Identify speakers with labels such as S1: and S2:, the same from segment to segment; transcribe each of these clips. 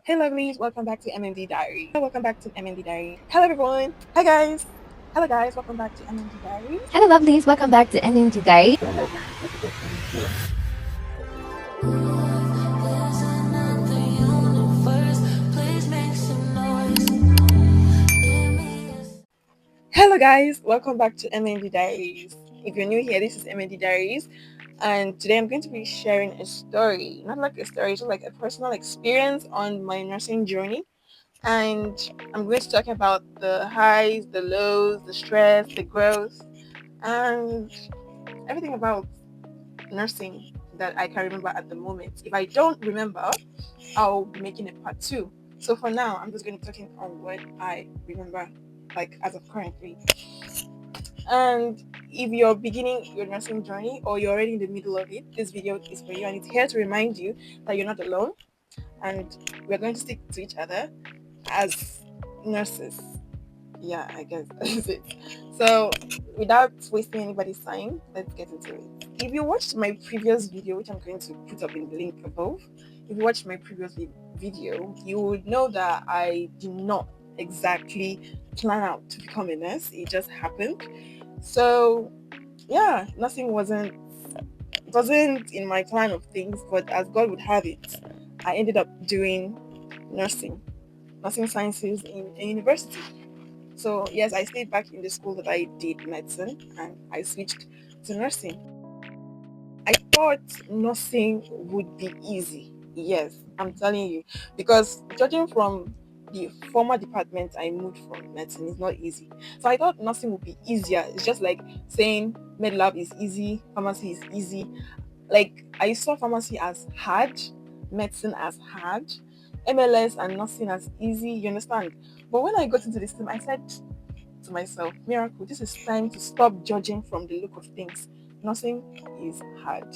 S1: Hey lovelies, welcome back to MMD Diary. Welcome back to MMD Diary. Hello everyone. Hi guys. Hello guys, welcome back to MMD Diary.
S2: Hello lovelies, welcome back to NNG Diary.
S1: Hello guys, welcome back to MMD Diaries. If you're new here, this is MMD Diaries, and today I'm going to be sharing a story. Not like a story, just like a personal experience on my nursing journey. And I'm going to talk about the highs, the lows, the stress, the growth, and everything about nursing that I can remember at the moment. If I don't remember, I'll be making a part two. So for now, I'm just going to be talking on what I remember, like as of currently. And if you're beginning your nursing journey or you're already in the middle of it, this video is for you, and it's here to remind you that you're not alone, and we're going to stick to each other as nurses. Yeah, I guess that's it. So, without wasting anybody's time, let's get into it. If you watched my previous video, which I'm going to put up in the link above, if you watched my previous video, you would know that I did not exactly plan out to become a nurse. It just happened. So, yeah, nothing wasn't in my plan of things, but as God would have it, I ended up doing nursing, nursing sciences in a university. So yes, I stayed back in the school that I did medicine and I switched to nursing. I thought nursing would be easy. Yes, I'm telling you. Because judging from the former department I moved from, medicine is not easy. So I thought nursing would be easier. It's just like saying med lab is easy, pharmacy is easy. Like I saw pharmacy as hard, medicine as hard, MLS and nursing as easy, you understand? But when I got into the system, I said to myself, Miracle, this is time to stop judging from the look of things. Nursing is hard.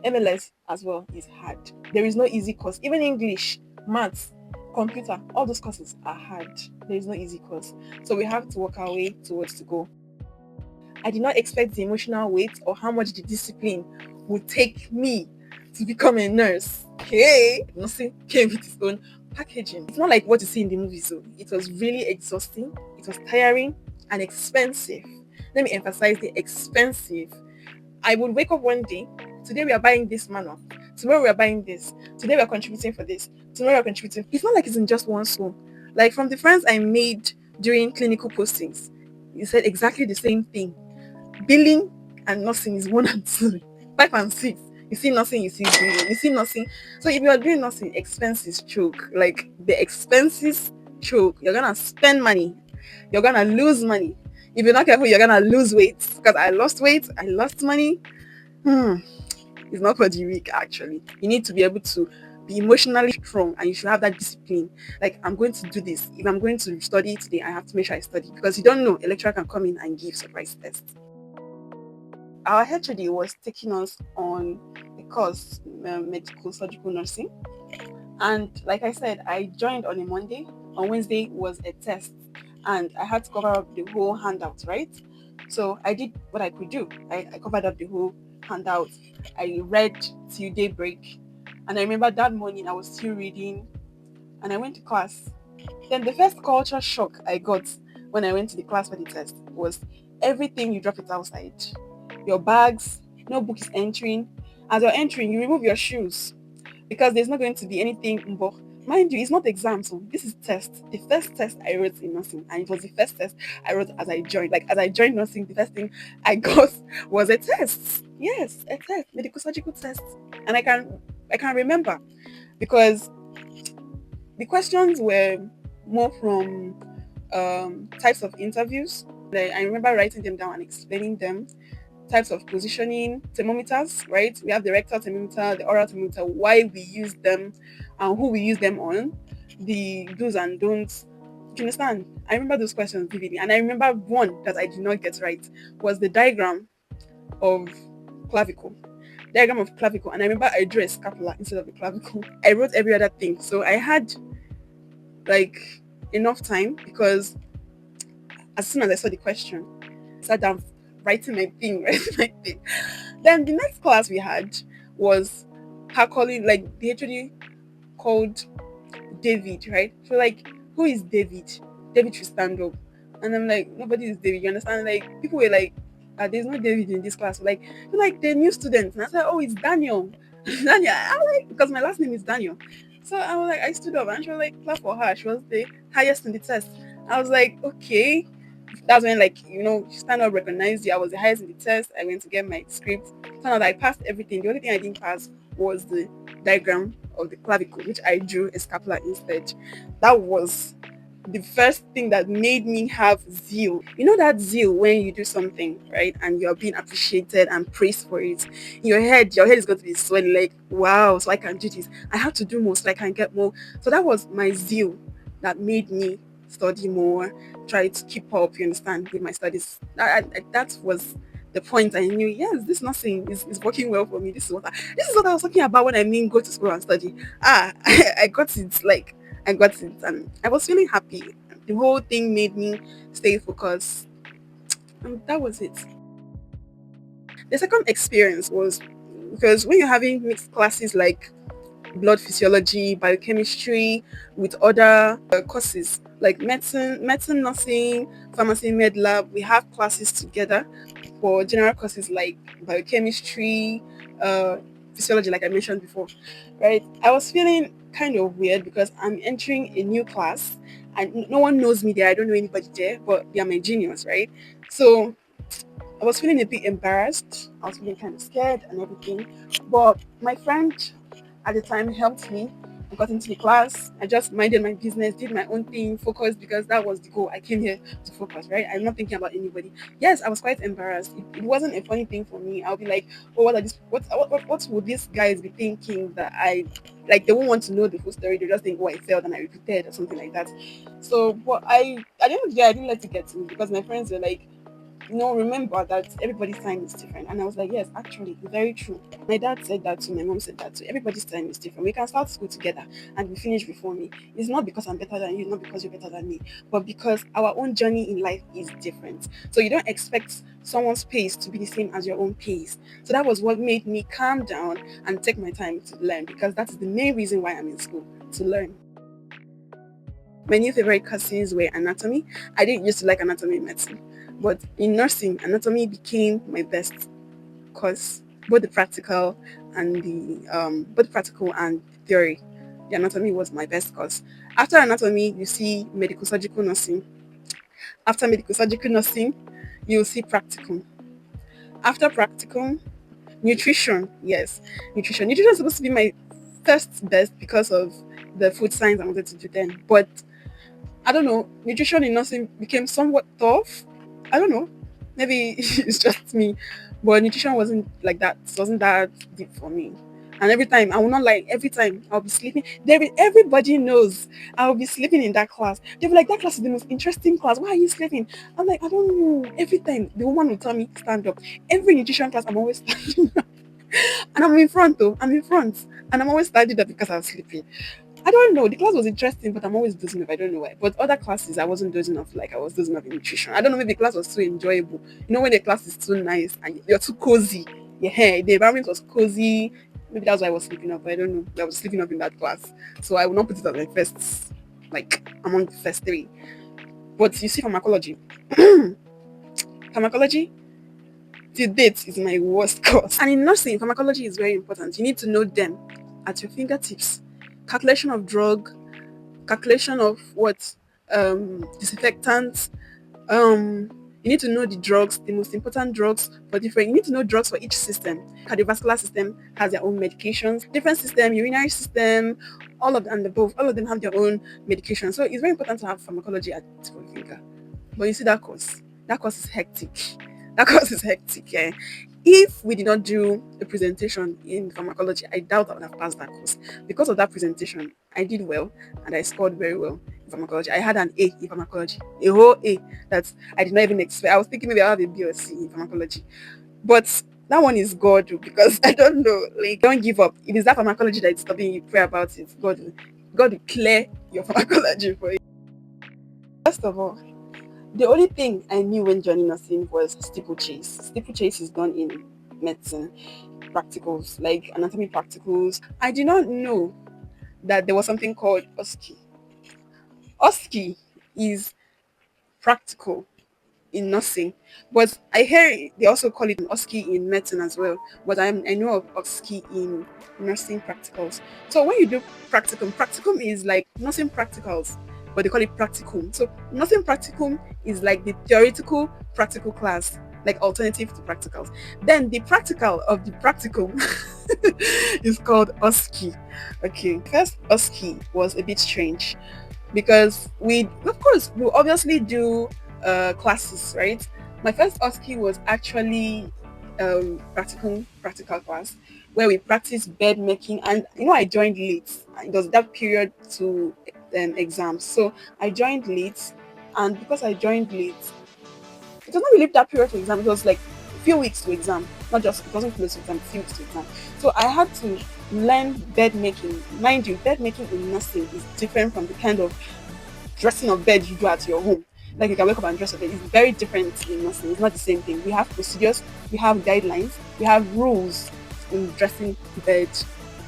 S1: MLS as well is hard. There is no easy course. Even English, maths, computer, all those courses are hard. There is no easy course. So we have to work our way towards to go. I did not expect the emotional weight or how much the discipline would take me to become a nurse. Hey, nursing came with its own packaging. It's not like what you see in the movies, so it was really exhausting, it was tiring and expensive. Let me emphasize the expensive. I would wake up one day, today we are buying this manual, tomorrow we are buying this, today we are contributing for this, tomorrow we are contributing. It's not like it's in just one school. Like from the friends I made during clinical postings, you said exactly the same thing. Billing and nursing is one and two. Five and six. You see nursing, you see billing. You see nursing. So if you are doing nursing, expenses choke. Like the expenses choke. You're gonna spend money. You're gonna lose money. If you're not careful, you're gonna lose weight. Because I lost weight, I lost money. Hmm. It's not for the weak actually. You need to be able to be emotionally strong and you should have that discipline. Like I'm going to do this. If I'm going to study today, I have to make sure I study because you don't know a lecturer can come in and give surprise tests. Our HOD was taking us on a course, medical surgical nursing. And like I said, I joined on a Monday. On Wednesday was a test, and I had to cover up the whole handout, right? So I did what I could do. I covered up the whole handout. I read till daybreak. And I remember that morning I was still reading and I went to class. Then the first culture shock I got when I went to the class for the test was everything you drop it outside. Your bags, no book is entering. As you're entering, you remove your shoes because there's not going to be anything. But mind you, it's not exam, so this is test. The first test I wrote in nursing, and it was the first test I wrote as I joined. Like as I joined nursing, the first thing I got was a test. Yes, a test, medical surgical test. And I can remember because the questions were more from types of interviews. Like, I remember writing them down and explaining them. Types of positioning, thermometers, right? We have the rectal thermometer, the oral thermometer, why we use them, and who we use them on, the do's and don'ts. Do you understand? I remember those questions vividly. And I remember one that I did not get right was the diagram of clavicle. Diagram of clavicle. And I remember I drew a scapula instead of a clavicle. I wrote every other thing. So I had like enough time because as soon as I saw the question, I sat down writing my thing, writing my thing. Then the next class we had was her calling, like the HOD called David, right? So like, who is David? David should stand up. And I'm like, nobody is David. You understand? Like people were like, there's no David in this class. Like, they're like the new students. And I said, oh, it's Daniel. Daniel. I like because my last name is Daniel. So I was like, I stood up and she was like, clap for her. She was the highest in the test. I was like, okay. That's when like, she stand up, recognized you. I was the highest in the test. I went to get my script. Found out I passed everything. The only thing I didn't pass was the diagram of the clavicle, which I drew a scapula instead. That was the first thing that made me have zeal. You know that zeal when you do something, right? And you're being appreciated and praised for it. In your head is going to be swelling like, wow, so I can do this. I have to do more so I can get more. So that was my zeal that made me study more, try to keep up, you understand, with my studies. That was the point I knew, yes, this nursing is working well for me. This is what I was talking about when I mean go to school and study. I got it. Like I got it, and I was feeling happy. The whole thing made me stay focused, and that was it. The second experience was because when you're having mixed classes like blood physiology, biochemistry, with other courses like medicine, nursing, pharmacy, med lab, we have classes together for general courses like biochemistry, uh, physiology, like I mentioned before, right? I was feeling kind of weird because I'm entering a new class and no one knows me there. I don't know anybody there, but they are my juniors, right? So I was feeling a bit embarrassed. I was feeling kind of scared and everything. But my friend at the time helped me. I got into the class. I just minded my business, did my own thing, focused because that was the goal. I came here to focus, right? I'm not thinking about anybody. Yes, I was quite embarrassed. It wasn't a funny thing for me. I'll be like, oh, what are this? What would these guys be thinking that I like? They won't want to know the full story. They just think, oh, I failed and I repeated or something like that. So, but at the end of the day, I didn't let it get to me because my friends were like, remember that everybody's time is different. And I was like, yes, actually, very true. My dad said that too. My mom said that too. Everybody's time is different. We can start school together and we finish before me. It's not because I'm better than you, it's not because you're better than me, but because our own journey in life is different. So you don't expect someone's pace to be the same as your own pace. So that was what made me calm down and take my time to learn because that is the main reason why I'm in school, to learn. My new favorite courses were anatomy. I didn't used to like anatomy in medicine, but in nursing, anatomy became my best course, both the practical and the theory. The anatomy was my best course. After anatomy, you see medical surgical nursing. After medical surgical nursing, you'll see practical. After practical, nutrition. Yes, nutrition. Nutrition is supposed to be my first best because of the food science I wanted to do then, but I don't know, nutrition in nursing became somewhat tough. I don't know. Maybe it's just me. But nutrition wasn't like that. It wasn't that deep for me. And every time, I will not lie, every time I'll be sleeping. Everybody knows I'll be sleeping in that class. They'll be like, that class is the most interesting class. Why are you sleeping? I'm like, I don't know. Every time the woman will tell me, stand up. Every nutrition class, I'm always standing up. And I'm in front though. I'm in front. And I'm always standing up because I'm sleeping. I don't know. The class was interesting, but I'm always dozing off. I don't know why. But other classes, I wasn't dozing off like I was dozing off in nutrition. I don't know. Maybe the class was too enjoyable. When the class is too nice and you're too cozy. Yeah, the environment was cozy. Maybe that's why I was sleeping up. I don't know. I was sleeping up in that class, so I will not put it as my first, like among the first three. But you see, pharmacology, pharmacology to date is my worst course. And in nursing, pharmacology is very important. You need to know them at your fingertips. Calculation of drug, calculation of what disinfectants. You need to know the drugs, the most important drugs for different. You need to know drugs for each system. Cardiovascular system has their own medications. Different system, urinary system, all of them and above. All of them have their own medication. So it's very important to have pharmacology at your finger. But you see that course. That course is hectic. That course is hectic. Yeah. If we did not do a presentation in pharmacology, I doubt I would have passed that course. Because of that presentation, I did well and I scored very well in pharmacology. I had an A in pharmacology, a whole A that I did not even expect. I was thinking maybe I'll have a B or C in pharmacology. But that one is God oh, because I don't know. Like, don't give up. If it's that pharmacology that is stopping you, pray about it. God will clear your pharmacology for you. First of all, the only thing I knew when joining nursing was steeplechase. Steeplechase is done in medicine practicals, like anatomy practicals. I did not know that there was something called OSCE. OSCE is practical in nursing, but I hear they also call it OSCE in medicine as well. But I know of OSCE in nursing practicals. So when you do practicum is like nursing practicals, but they call it practicum. So nursing practicum is like the theoretical practical class, like alternative to practicals. Then the practical of the practicum is called OSCE. Okay, first OSCE was a bit strange because we of course we obviously do classes, right? My first OSCE was actually practical class where we practiced bed making, and I joined late. It was that period to exams, so I joined late, and because I joined late, it was not really that period to exam. It was like a few weeks to exam, not just it wasn't close to exam, a few weeks to exam. So I had to learn bed making. Mind you, bed making in nursing is different from the kind of dressing of bed you do at your home. Like you can wake up and dress a bed. It's very different in nursing. It's not the same thing. We have procedures, we have guidelines, we have rules in dressing bed.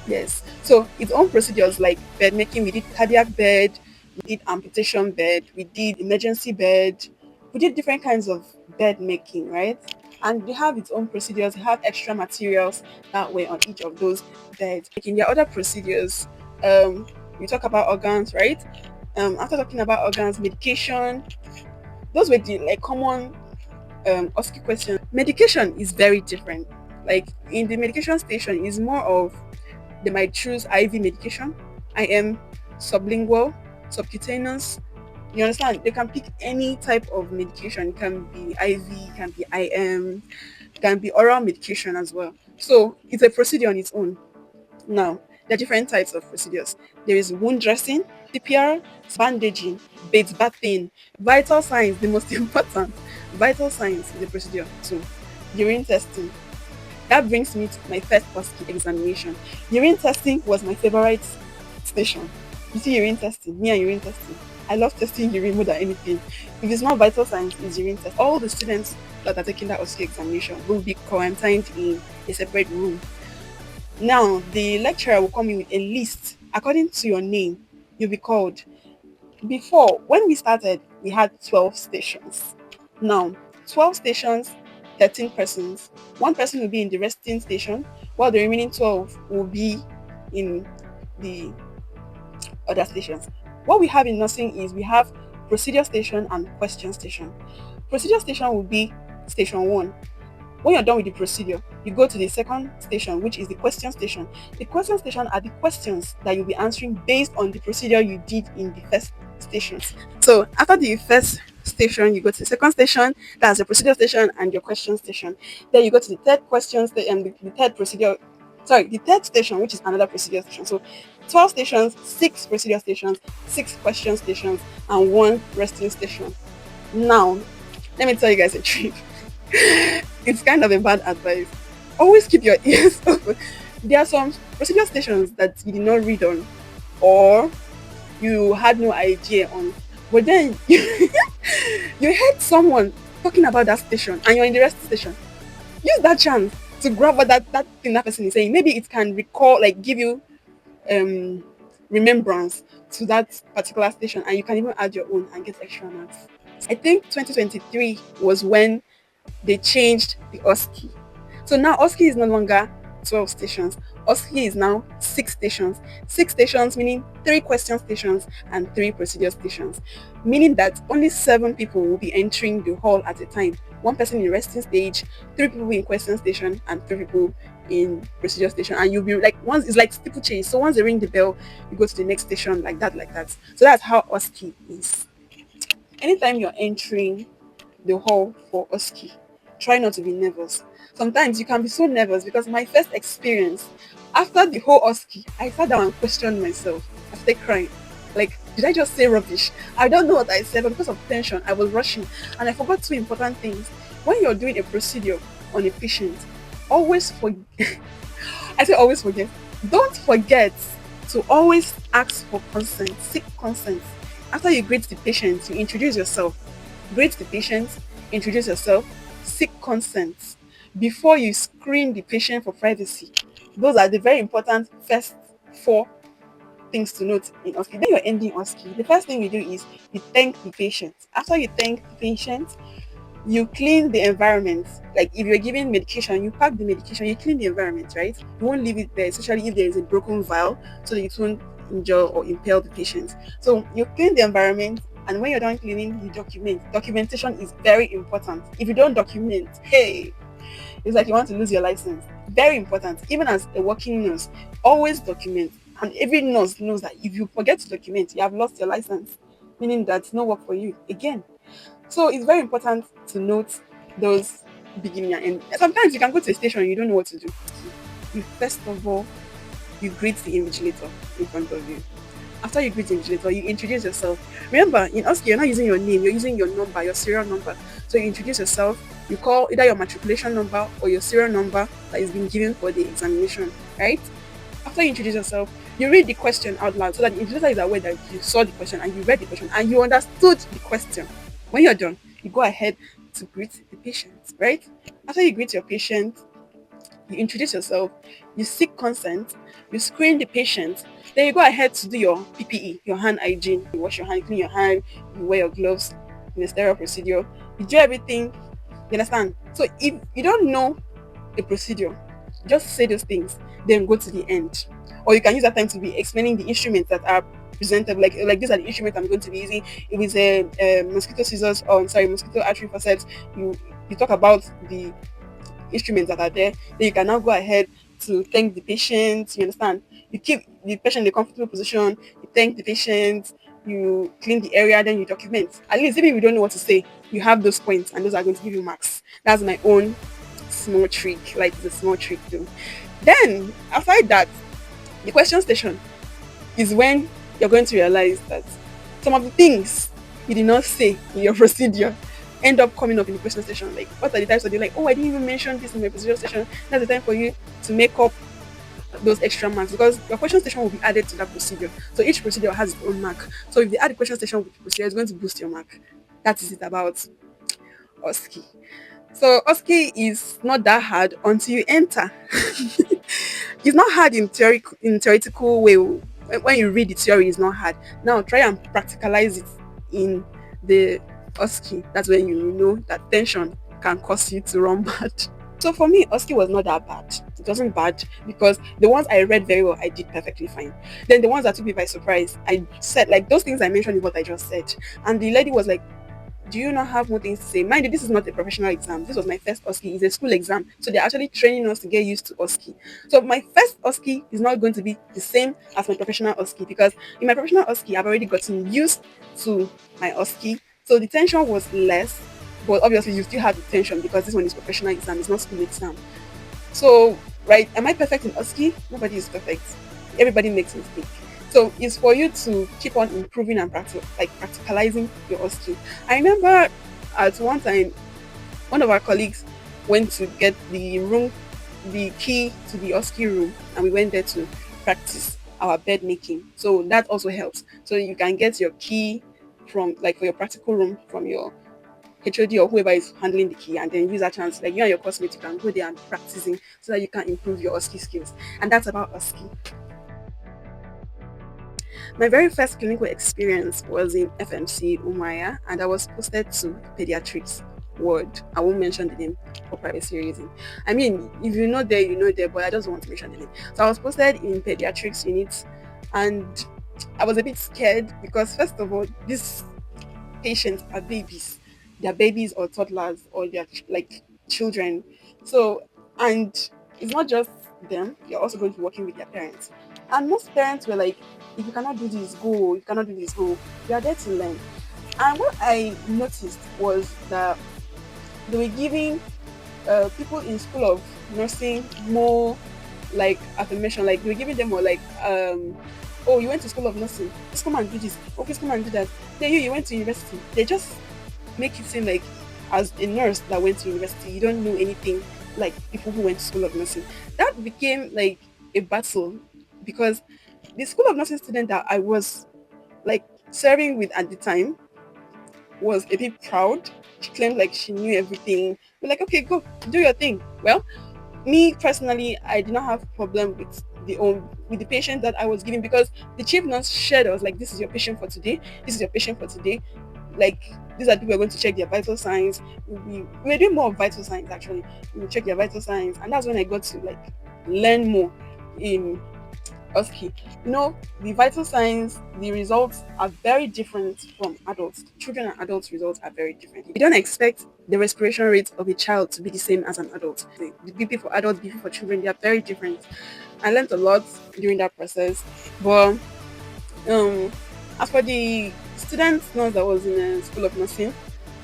S1: Yes. So its own procedures like bed making. We did cardiac bed, we did amputation bed, we did emergency bed, we did different kinds of bed making, right? And they have its own procedures, they have extra materials that were on each of those beds. Like in their other procedures, we talk about organs, right? After talking about organs, medication, those were the like common OSCE questions. Medication is very different. Like in the medication station, is more of they might choose IV medication, IM, sublingual, subcutaneous. You understand? They can pick any type of medication. It can be IV, it can be IM, it can be oral medication as well. So it's a procedure on its own. Now, there are different types of procedures. There is wound dressing, CPR, bandaging, bait bathing, vital signs, the most important. Vital signs is the procedure. So, urine testing. That brings me to my first OSCE examination. Urine testing was my favorite station. You see, urine testing, me and urine testing. I love testing urine more than anything. If it's not vital signs, it's urine test. All the students that are taking that OSCE examination will be quarantined in a separate room. Now, the lecturer will come in with a list. According to your name, you'll be called. Before, when we started, we had 12 stations. Now, 12 stations, 13 persons. One person will be in the resting station, while the remaining 12 will be in the other stations. What we have in nursing is we have procedure station and question station. Procedure station will be station 1. When you're done with the procedure, you go to the second station, which is the question station. The question station are the questions that you'll be answering based on the procedure you did in the first stations. So after the first station, you go to the second station, that's the procedure station and your question station. Then you go to the third question station and the third procedure, sorry, the third station, which is another procedure station. So 12 stations, 6 procedure stations, 6 question stations, and 1 resting station. Now, let me tell you guys a trick. It's kind of a bad advice. Always keep your ears open. There are some procedure stations that you did not read on or you had no idea on. But then you heard someone talking about that station and you're in the rest station. Use that chance to grab what that thing that person is saying. Maybe it can recall, like give you um remembrance to that particular station and you can even add your own and get extra marks. I think 2023 was when they changed the OSCE. So now OSCE is no longer 12 stations. OSCE is now 6 stations. 6 stations meaning 3 question stations and 3 procedure stations. Meaning that only 7 people will be entering the hall at a time. 1 person in resting stage, 3 people in question station, and 3 people in procedure station. And you'll be like, once it's like steeplechase. So once they ring the bell, you go to the next station like that, like that. So that's how OSCE is. Anytime you're entering the hall for OSCE, try not to be nervous. Sometimes you can be so nervous because my first experience after the whole OSCE, I sat down and questioned myself. I started crying. Like, did I just say rubbish? I don't know what I said, but because of tension, I was rushing and I forgot 2 important things. When you're doing a procedure on a patient, always forget. I say always forget. Don't forget to always ask for consent, seek consent. After you greet the patient, you introduce yourself. Greet the patient, introduce yourself, seek consent before you screen the patient for privacy. Those are the very important first 4 things to note in OSCE. Then you're ending OSCE. The first thing you do is you thank the patient. After you thank the patient, you clean the environment. Like if you're giving medication, you pack the medication, you clean the environment, right? You won't leave it there, especially if there is a broken vial, so that it won't injure or impale the patient. So you clean the environment, and when you're done cleaning, you document. Documentation is very important. If you don't document, hey, it's like you want to lose your license. Very important. Even as a working nurse, always document. And every nurse knows that if you forget to document, you have lost your license, meaning that no work for you again. So it's very important to note those beginning and end. Sometimes you can go to a station, you don't know what to do. You first of all, you greet the invigilator in front of you. After you greet the invigilator, you introduce yourself. Remember, in OSCE, you're not using your name, you're using your number, your serial number. So you introduce yourself, you call either your matriculation number or your serial number that is being given for the examination, right? After you introduce yourself, you read the question out loud so that the invigilator is aware that you saw the question and you read the question and you understood the question. When you're done, you go ahead to greet the patient, right? After you greet your patient, you introduce yourself, you seek consent, you screen the patient, then you go ahead to do your PPE, your hand hygiene. You wash your hand, you clean your hand, you wear your gloves in a sterile procedure, you do everything. You understand? So if you don't know a procedure, just say those things, then go to the end. Or you can use that time to be explaining the instruments that are presented. Like these are the instruments I'm going to be using. If it's a mosquito scissors or sorry, mosquito artery faucet, you talk about the instruments that are there. Then you can now go ahead to thank the patient. You understand? You keep the patient in a comfortable position. You thank the patient. You clean the area. Then you document. At least even if you don't know what to say, you have those points, and those are going to give you marks. That's my own small trick. Like it's a small trick too. Then aside that, the question station is when you're going to realize that some of the things you did not say in your procedure end up coming up in the question station. Like, what are the types of like, oh, I didn't even mention this in my procedure session. That's the time for you to make up those extra marks because your question station will be added to that procedure. So each procedure has its own mark. So if they add the question station with the procedure, it's going to boost your mark. That is it about OSCE. So OSCE is not that hard until you enter. It's not hard in theoretical way. When you read the theory, it's not hard. Now try and practicalize it in the OSCE. That's when you know that tension can cause you to run bad. So for me, OSCE was not that bad. It wasn't bad because the ones I read very well, I did perfectly fine. Then the ones that took me by surprise, I said like those things I mentioned is what I just said. And the lady was like, do you not have more things to say? Mind you, this is not a professional exam. This was my first OSCE. It's a school exam. So they're actually training us to get used to OSCE. So my first OSCE is not going to be the same as my professional OSCE because in my professional OSCE, I've already gotten used to my OSCE. So the tension was less, but obviously you still have the tension because this one is professional exam. It's not school exam. So, right, am I perfect in OSCE? Nobody is perfect. Everybody makes mistakes. So it's for you to keep on improving and practicalizing your OSCE. I remember at one time, one of our colleagues went to get the key to the OSCE room, and we went there to practice our bed making. So that also helps. So you can get your key from like for your practical room from your HOD or whoever is handling the key, and then use that chance, like you and your classmates, you can go there and practicing so that you can improve your OSCE skills. And that's about OSCE. My very first clinical experience was in FMC Umaya, and I was posted to pediatrics ward. I won't mention the name for privacy reason. I mean, if you know there, you know there, but I just want to mention the name. So I was posted in pediatrics unit, and I was a bit scared because first of all, these patients are babies. They're babies or toddlers or they're like children. So, and it's not just them, you're also going to be working with their parents. And most parents were like, if you cannot do this, go. If you cannot do this, go. You are there to learn. And what I noticed was that they were giving people in school of nursing more like affirmation, like they were giving them more like oh, you went to school of nursing, just come and do this, oh, please come and do that. Then you went to university. They just make it seem like as a nurse that went to university, you don't know anything like people who went to school of nursing. That became like a battle because the school of nursing student that I was like serving with at the time was a bit proud. She claimed like she knew everything. We're like, okay, go do your thing. Well, me personally, I did not have problem with with the patient that I was giving, because the chief nurse shared us like, this is your patient for today, this is your patient for today. Like, these are people who are going to check their vital signs. We're doing more of vital signs actually. We will check their vital signs, and that's when I got to like learn more in OSCE. The vital signs, the results are very different from adults. Children and adults results are very different. You don't expect the respiration rate of a child to be the same as an adult. The BP for adults, BP for children, they are very different. I learned a lot during that process. But um as for the student nurse that was in a school of nursing,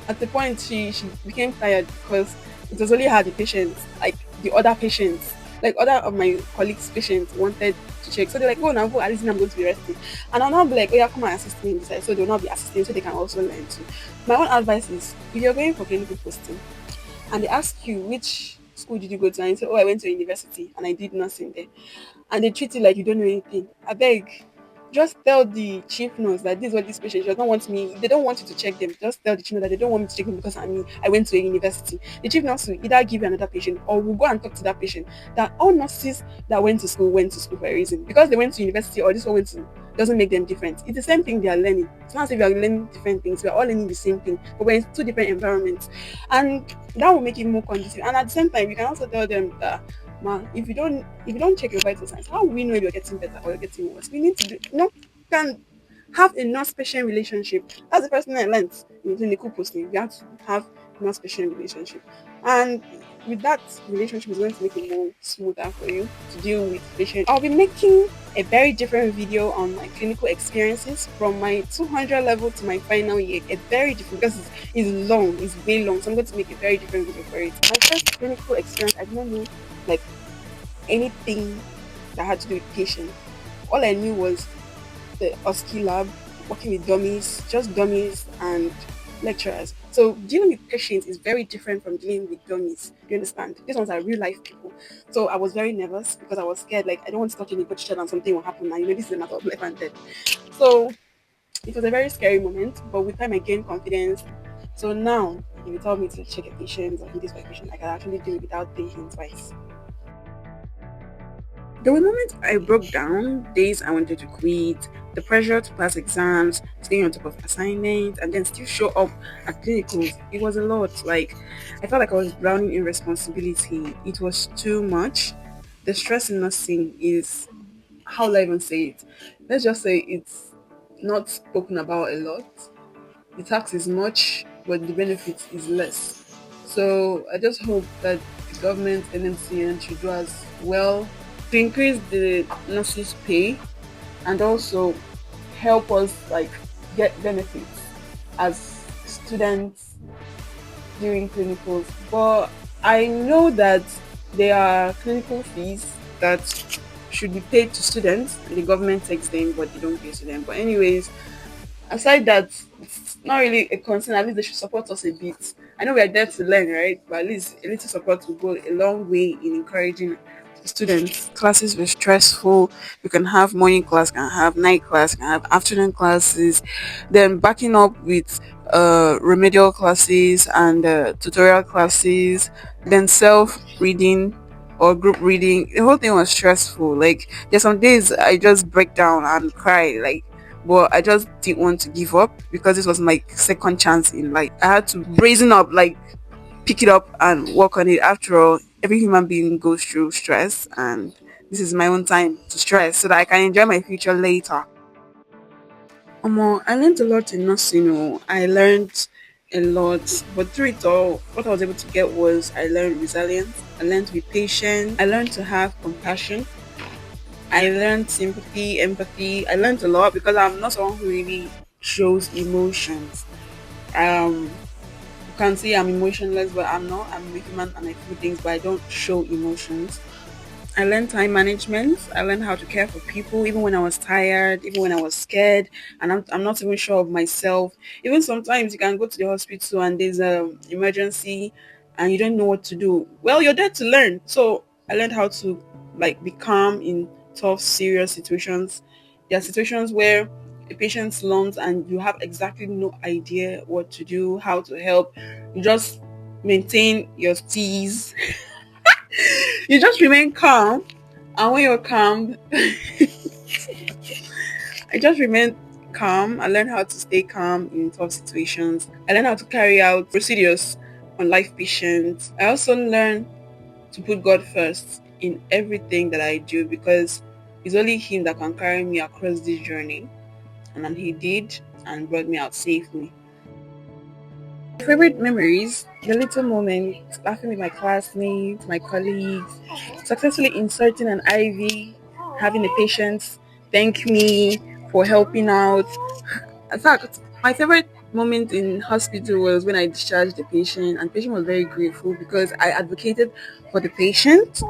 S1: at the point she became tired because it was only her the patients, like the other patients, like other of my colleagues' patients wanted to check. So they're like, go now, go, at least I'm going to be resting. And I'll not be like, oh yeah, come and assist me in this side. So they'll not be assisting, so they can also learn too. My own advice is, if you're going for clinical posting and they ask you which school did you go to, and you say, oh, I went to university and I did nursing there, and they treat you like you don't know anything, I beg, just tell the chief nurse that this is what this patient does not want me. They don't want you to check them. Just tell the chief nurse that they don't want me to check them because I went to a university. The chief nurse will either give you another patient or will go and talk to that patient. That all nurses that went to school for a reason. Because they went to university or this one went to, doesn't make them different. It's the same thing they are learning. It's not as if we are learning different things. We are all learning the same thing, but we're in two different environments. And that will make it more conducive. And at the same time, you can also tell them that, ma, if you don't check your vital signs, how will we know if you're getting better or you're getting worse? We need to do, can have a nurse-patient relationship. That's the first thing I learned in clinical posting. You have to have nurse-patient relationship, and with that relationship is going to make it more smoother for you to deal with patients. I'll be making a very different video on my clinical experiences from my 200 level to my final year. A very different, because it's long, it's way long. So I'm going to make a very different video for it. My first clinical experience, I didn't know like anything that had to do with patients. All I knew was the OSCE lab, working with dummies, just dummies and lecturers. So dealing with patients is very different from dealing with dummies. You understand? These ones are real life people. So I was very nervous because I was scared. Like, I don't want to touch any child and something will happen. And this is a matter of life and death. So it was a very scary moment. But with time, I gained confidence. So now, if you tell me to check a patient or do this for a patient, I can actually do it without thinking twice. There were moments I broke down, days I wanted to quit, the pressure to pass exams, staying on top of assignments, and then still show up at clinicals. It was a lot. Like, I felt like I was drowning in responsibility. It was too much. The stress in nursing is, how will I even say it? Let's just say it's not spoken about a lot. The tax is much, but the benefit is less. So I just hope that the government, NMCN, should do as well to increase the nurses' pay and also help us like get benefits as students during clinicals. But I know that there are clinical fees that should be paid to students and the government takes them but they don't pay to them. But anyways, aside that, it's not really a concern. At least they should support us a bit. I know we are there to learn, right? But at least a little support will go a long way in encouraging students. Classes were stressful. You can have morning class, can have night class, can have afternoon classes. Then backing up with remedial classes and tutorial classes. Then self reading or group reading. The whole thing was stressful. Like, there's some days I just break down and cry. Like, but I just didn't want to give up because this was my second chance in life. I had to brazen up, like pick it up and work on it. After all, every human being goes through stress, and this is my own time to stress so that I can enjoy my future later. I learned a lot in nursing. I learned a lot, but through it all, what I was able to get was I learned resilience. I learned to be patient. I learned to have compassion. I learned sympathy, empathy. I learned a lot because I'm not someone who really shows emotions. You can say I'm emotionless, but I'm not. I'm a human and I feel things, but I don't show emotions. I learned time management. I learned how to care for people, even when I was tired, even when I was scared, and I'm not even sure of myself. Even sometimes you can go to the hospital and there's an emergency and you don't know what to do. Well, you're there to learn. So I learned how to like be calm in tough, serious situations. There are situations where a patient slumps and you have exactly no idea what to do, how to help. You just maintain your steez. You just remain calm And when you're calm, I just remained calm. I learned how to stay calm in tough situations. I learned how to carry out procedures on life patients. I also learned to put God first in everything that I do because it's only Him that can carry me across this journey. And then He did and brought me out safely. Favorite memories, the little moments, laughing with my classmates, my colleagues, successfully inserting an IV, having the patients thank me for helping out. In fact, my favorite moment in hospital was when I discharged the patient, and the patient was very grateful because I advocated for the patient,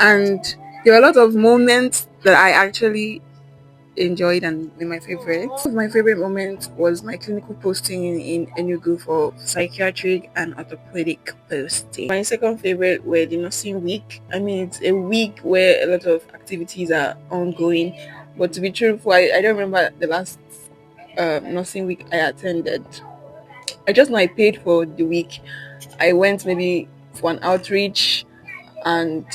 S1: and there were a lot of moments that I actually enjoyed and were my favorite. One of my favorite moments was my clinical posting in Enugu for psychiatric and orthopedic posting. My second favorite were the nursing week. I mean, it's a week where a lot of activities are ongoing, but to be truthful, I don't remember the last nursing week I attended. I just know I paid for the week. I went maybe for an outreach and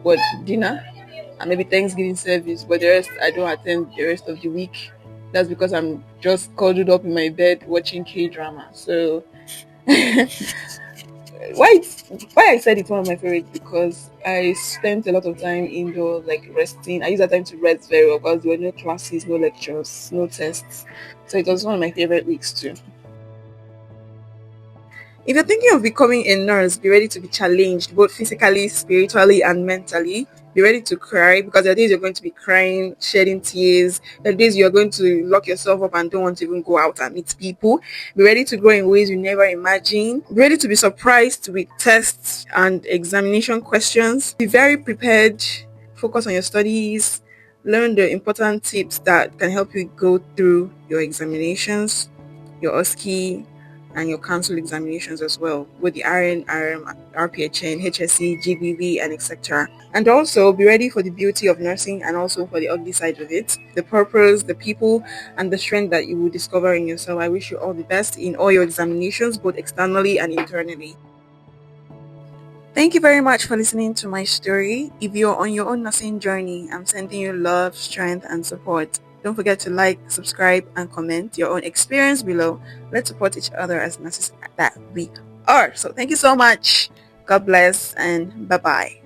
S1: what dinner and maybe Thanksgiving service, but the rest I don't attend the rest of the week. That's because I'm just cuddled up in my bed watching K drama. So why I said it's one of my favorites because I spent a lot of time indoors, like resting. I use that time to rest very well because there were no classes, no lectures, no tests. So it was one of my favorite weeks too. If you're thinking of becoming a nurse, be ready to be challenged both physically, spiritually, and mentally. Be ready to cry because there are days you're going to be crying, shedding tears. There are days you're going to lock yourself up and don't want to even go out and meet people. Be ready to grow in ways you never imagined. Be ready to be surprised with tests and examination questions. Be very prepared. Focus on your studies. Learn the important tips that can help you go through your examinations, your OSCE, and your council examinations as well, with the RN, RPHN, HSC, GBV, and etc. And also be ready for the beauty of nursing and also for the ugly side of it, the purpose, the people, and the strength that you will discover in yourself. I wish you all the best in all your examinations, both externally and internally. Thank you very much for listening to my story. If you're on your own nursing journey, I'm sending you love, strength, and support. Don't forget to like, subscribe, and comment your own experience below. Let's support each other as nurses that we are. So thank you so much. God bless and bye bye.